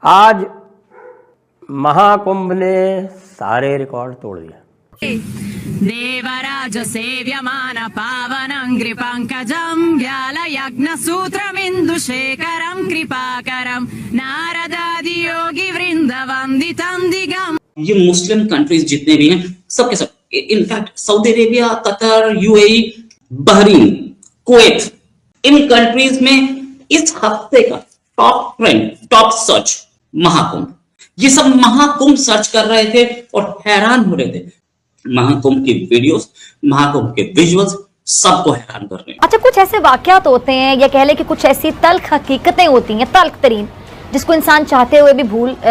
आज महाकुंभ ने सारे रिकॉर्ड तोड़ दिया। देवराज सेव्यमान पावनं पंकजं व्यालयज्ञ सूत्रमिन्दुशेखरं कृपाकरं नारदादि योगी वृंद वंदितं दिगम। ये मुस्लिम कंट्रीज जितने भी हैं सबके सब, in fact Saudi Arabia, Qatar, UAE, Bahrain, Kuwait, इन कंट्रीज में इस हफ्ते का top trend, top search Mahakumbh. ये सब महाकुंभ सर्च कर रहे थे और हैरान हो रहे थे। महाकुंभ की वीडियोस, महाकुंभ के विजुअल्स सबको हैरान कर रहे हैं। अच्छा, कुछ ऐसे वाकयात होते हैं या कह ले कि कुछ ऐसी तल्ख हकीकतें होती हैं, तल्ख तरीन, जिसको इंसान चाहते हुए भी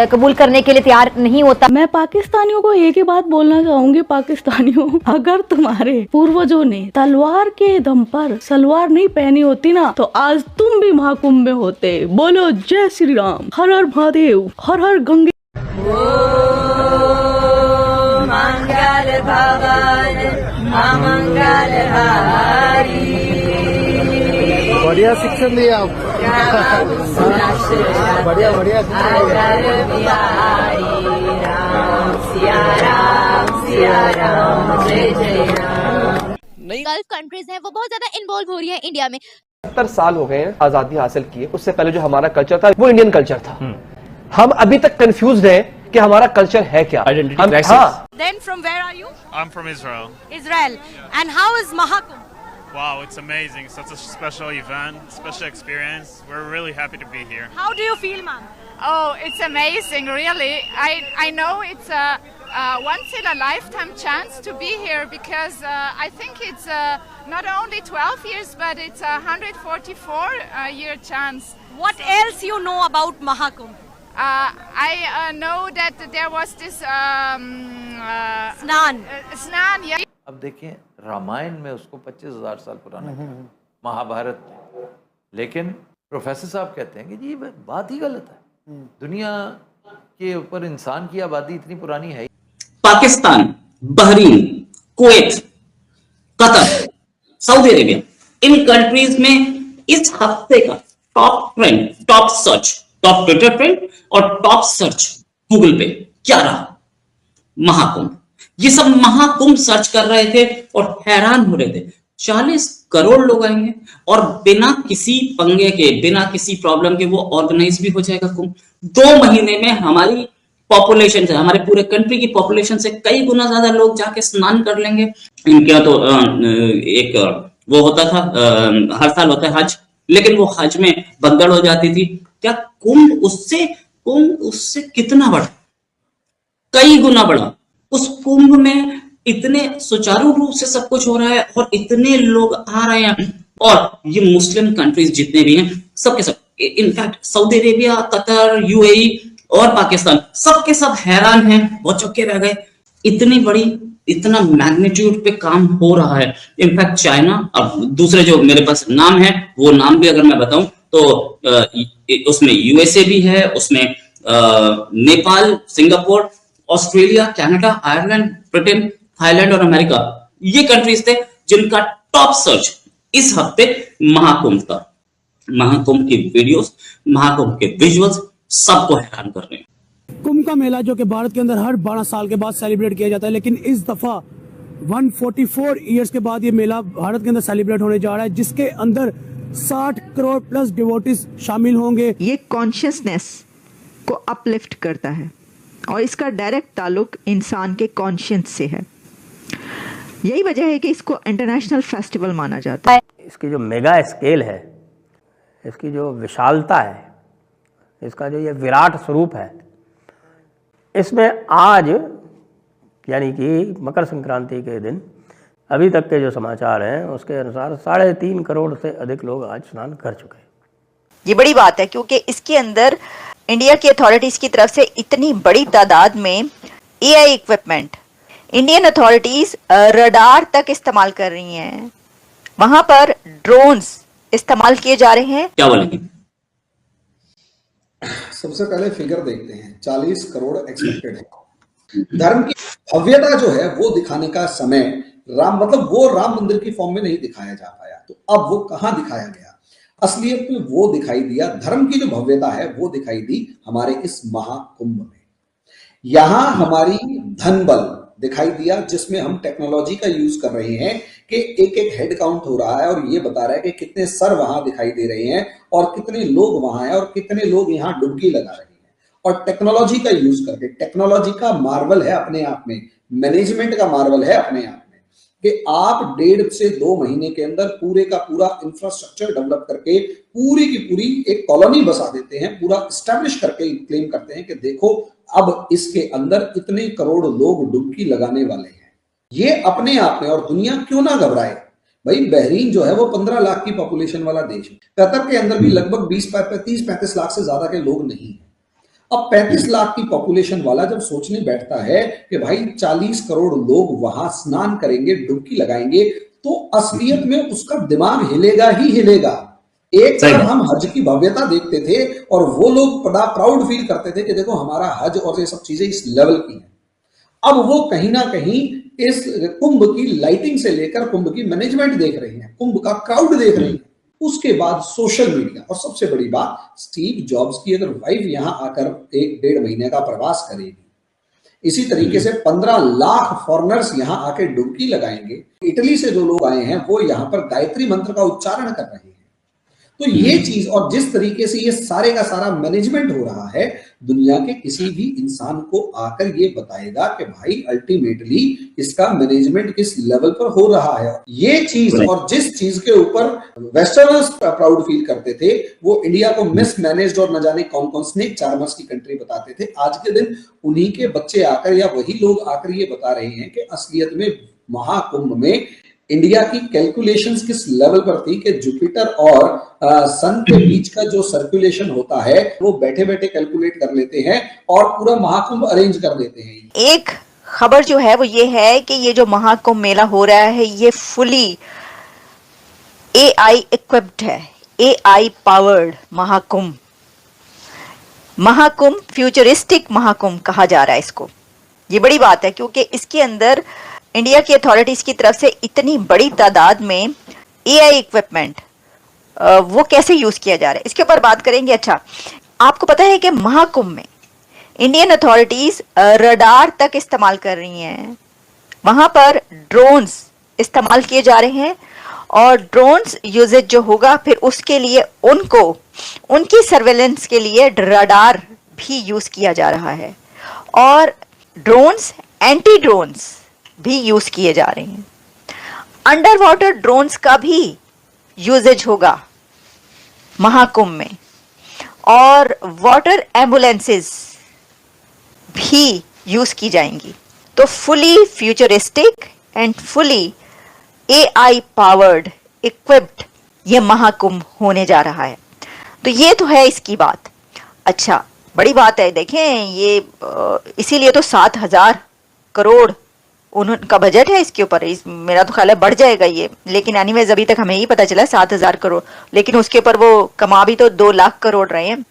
कबूल करने के लिए तैयार नहीं होता। मैं पाकिस्तानियों को एक ही बात बोलना चाहूंगी, पाकिस्तानियों, अगर तुम्हारे पूर्वजों ने तलवार के दम पर सलवार नहीं पहनी होती ना, तो आज तुम भी महाकुंभ में होते। बोलो जय श्री राम, हर हर महादेव, हर हर गंगे। मंगल भवन अमंगल हारी। बढ़िया शिक्षण दिया आप। बढ़िया बढ़िया गल्फ कंट्रीज हैं वो बहुत ज्यादा इन्वॉल्व हो रही है इंडिया में। 70 साल हो गए हैं आजादी हासिल किए, उससे पहले जो हमारा कल्चर था वो इंडियन कल्चर था। हम अभी तक कंफ्यूज हैं कि हमारा कल्चर है क्या। Then from where are you? I'm from Israel. Israel. And how is Mahakumbh? Wow, it's amazing. Such a special event, special experience. We're really happy to be here. How do you feel, ma'am? Oh, it's amazing, really. I know it's a once in a lifetime chance to be here because I think it's not only 12 years, but it's a 144 year chance. What else you know about Mahakumbh? I know that there was this स्नान। स्नान, yeah. अब देखिए, रामायण में उसको 25,000 साल पुराना, महाभारत में, लेकिन प्रोफेसर साहब कहते हैं कि जी बात ही गलत है। दुनिया के ऊपर इंसान की आबादी इतनी पुरानी है। Pakistan, Bahrain, Kuwait, Qatar, Saudi Arabia, इन कंट्रीज में इस हफ्ते का top trend, top search, top twitter trend और टॉप सर्च गूगल पे क्या रहा? महाकुंभ। ये सब महाकुंभ सर्च कर रहे थे और हैरान हो रहे थे। 40 करोड़ लोग आएंगे और बिना किसी पंगे के, बिना किसी प्रॉब्लम के वो ऑर्गेनाइज भी हो जाएगा कुंभ। 2 महीने में हमारी पॉपुलेशन से, हमारे पूरे कंट्री की पॉपुलेशन से कई गुना ज्यादा लोग जाके स्नान कर लेंगे। इनका तो एक वो होता था, हर साल होता है हज, लेकिन वो हज में भगदड़ हो जाती थी। क्या कुंभ उससे कितना बड़ा, कई गुना बड़ा। उस कुंभ में इतने सुचारू रूप से सब कुछ हो रहा है और इतने लोग आ रहे हैं। और ये मुस्लिम कंट्रीज जितने भी हैं सबके सब, in fact Saudi Arabia, Qatar, UAE और पाकिस्तान, सबके सब हैरान हैं, बहुत चौंके रह गए। इतनी बड़ी, इतना मैग्नीट्यूड पे काम हो रहा है। इनफैक्ट चाइना, अब दूसरे जो मेरे पास नाम है वो नाम भी अगर मैं बताऊं तो उसमें यूएसए भी है, उसमें Nepal, Singapore, Australia, Canada, Ireland, Britain, Thailand और अमेरिका, ये कंट्रीज थे जिनका टॉप सर्च इस हफ्ते महाकुंभ का। महाकुंभ की वीडियोस, महाकुंभ के विजुअल्स सबको हैरान कर रहे हैं। कुंभ का मेला जो कि भारत के अंदर हर 12 साल के बाद सेलिब्रेट किया जाता है, लेकिन इस दफा 144 इयर्स के बाद ये मेला भारत के अंदर सेलिब्रेट होने जा रहा है, जिसके अंदर 60 करोड़ प्लस डिवोटीज शामिल होंगे। ये कॉन्शियसनेस को अपलिफ्ट करता है और इसका डायरेक्ट ताल्लुक इंसान के कॉन्शियस से है। यही वजह है कि इसको इंटरनेशनल फेस्टिवल माना जाता है। इसकी जो मेगा स्केल है, इसकी जो विशालता है, इसका जो ये विराट स्वरूप है, इसमें आज यानी कि मकर संक्रांति के दिन अभी तक के जो समाचार हैं उसके अनुसार 3.5 करोड़ से अधिक लोग आज स्नान कर चुके हैं। ये बड़ी बात है क्योंकि इसके अंदर इंडिया की अथॉरिटीज की तरफ से इतनी बड़ी तादाद में AI equipment, Indian authorities radar तक इस्तेमाल कर रही हैं, वहां पर ड्रोन्स इस्तेमाल किए जा रहे हैं। क्या बोलेंगे? सबसे पहले फिगर देखते हैं, 40 करोड़ एक्सपेक्टेड है। धर्म की भव्यता जो है वो दिखाने का समय, राम मतलब वो राम मंदिर की फॉर्म में नहीं दिखाया जा पाया, तो अब वो कहां दिखाया गया? असलियत में वो दिखाई दिया, धर्म की जो भव्यता है वो दिखाई दी हमारे इस महाकुंभ में। यहां हमारी धन बल दिखाई दिया, जिसमें हम टेक्नोलॉजी का यूज कर रहे हैं कि एक एक हेड काउंट हो रहा है और ये बता रहा है कि कितने सर वहां दिखाई दे रहे हैं और कितने लोग वहां हैं और कितने लोग यहां डुबकी लगा रहे हैं। और टेक्नोलॉजी का यूज करके, टेक्नोलॉजी का मार्वल है अपने आप में, मैनेजमेंट का मार्वल है अपने आप में, कि आप 1.5 से 2 महीने के अंदर पूरे का पूरा इंफ्रास्ट्रक्चर डेवलप करके पूरी की पूरी एक कॉलोनी बसा देते हैं, पूरा स्टैब्लिश करके क्लेम करते हैं कि देखो अब इसके अंदर इतने करोड़ लोग डुबकी लगाने वाले हैं। ये अपने आप में, और दुनिया क्यों ना घबराए भाई, बहरीन जो है वो 15 लाख की पॉपुलेशन वाला देश है, कतर के अंदर भी लगभग 20-35 लाख से ज्यादा के लोग नहीं है। अब 35 लाख की पॉपुलेशन वाला जब सोचने बैठता है कि भाई 40 करोड़ लोग वहां स्नान करेंगे, डुबकी लगाएंगे, तो असलियत में उसका दिमाग हिलेगा ही हिलेगा। एक तरफ हम हज की भव्यता देखते थे और वो लोग बड़ा प्राउड फील करते थे कि देखो हमारा हज और ये सब चीजें इस लेवल की हैं। अब वो कहीं ना कहीं इस कुंभ की लाइटिंग से लेकर कुंभ की मैनेजमेंट देख रहे हैं, कुंभ का क्राउड देख रहे हैं। उसके बाद सोशल मीडिया, और सबसे बड़ी बात, स्टीव जॉब्स की अगर वाइफ यहां आकर 1-1.5 महीने का प्रवास करेगी, इसी तरीके से 15 लाख फॉरेनर्स यहां आके डुबकी लगाएंगे। इटली से जो लोग आए हैं वो यहां पर गायत्री मंत्र का उच्चारण कर रहे हैं। तो ये चीज, और जिस तरीके से ये सारे का सारा मैनेजमेंट हो रहा है, दुनिया के किसी भी इंसान को आकर ये बताएगा कि भाई अल्टीमेटली इसका मैनेजमेंट किस लेवल पर हो रहा है। ये चीज, और जिस चीज के ऊपर वेस्टर्नर्स प्राउड फील करते थे, वो इंडिया को मिस मैनेज्ड और न जाने कौन कौन स्नेक चार्मर्स की कंट्री बताते थे, आज के दिन उन्हीं के बच्चे आकर या वही लोग आकर ये बता रहे हैं कि असलियत में महाकुंभ में इंडिया की कैलकुलेशंस किस लेवल पर थी कि जुपिटर और सन के बीच का जो सर्कुलेशन होता है वो बैठे बैठे कैलकुलेट कर लेते हैं और पूरा महाकुंभ अरेंज कर देते हैं। एक खबर जो है वो ये है कि ये जो महाकुंभ मेला हो रहा है ये फुली AI इक्विप्ड है, AI powered Mahakumbh. Mahakumbh futuristic Mahakumbh कहा जा रहा है इसको। ये बड़ी बात है क्योंकि इसके अंदर इंडिया की अथॉरिटीज की तरफ से इतनी बड़ी तादाद में AI इक्विपमेंट वो कैसे यूज किया जा रहा है, इसके ऊपर बात करेंगे। अच्छा, आपको पता है कि महाकुंभ में इंडियन अथॉरिटीज रडार तक इस्तेमाल कर रही हैं, वहां पर ड्रोन्स इस्तेमाल किए जा रहे हैं और ड्रोन्स यूजेज जो होगा फिर उसके लिए उनको उनकी सर्वेलेंस के लिए रडार भी यूज किया जा रहा है और ड्रोन्स एंटी ड्रोन्स भी यूज किए जा रहे हैं। अंडर वाटर ड्रोन्स का भी यूजेज होगा महाकुंभ में और वाटर एम्बुलेंसेस भी यूज की जाएंगी। तो fully futuristic and fully AI powered equipped ये महाकुंभ होने जा रहा है। तो ये तो है इसकी बात। अच्छा, बड़ी बात है, देखें ये इसीलिए तो 7,000 करोड़ उनका बजट है इसके ऊपर। मेरा तो ख्याल है बढ़ जाएगा ये, लेकिन एनीवेज अभी तक हमें ही पता चला 7,000 करोड़, लेकिन उसके ऊपर वो कमा भी तो 2 लाख करोड़ रहे हैं।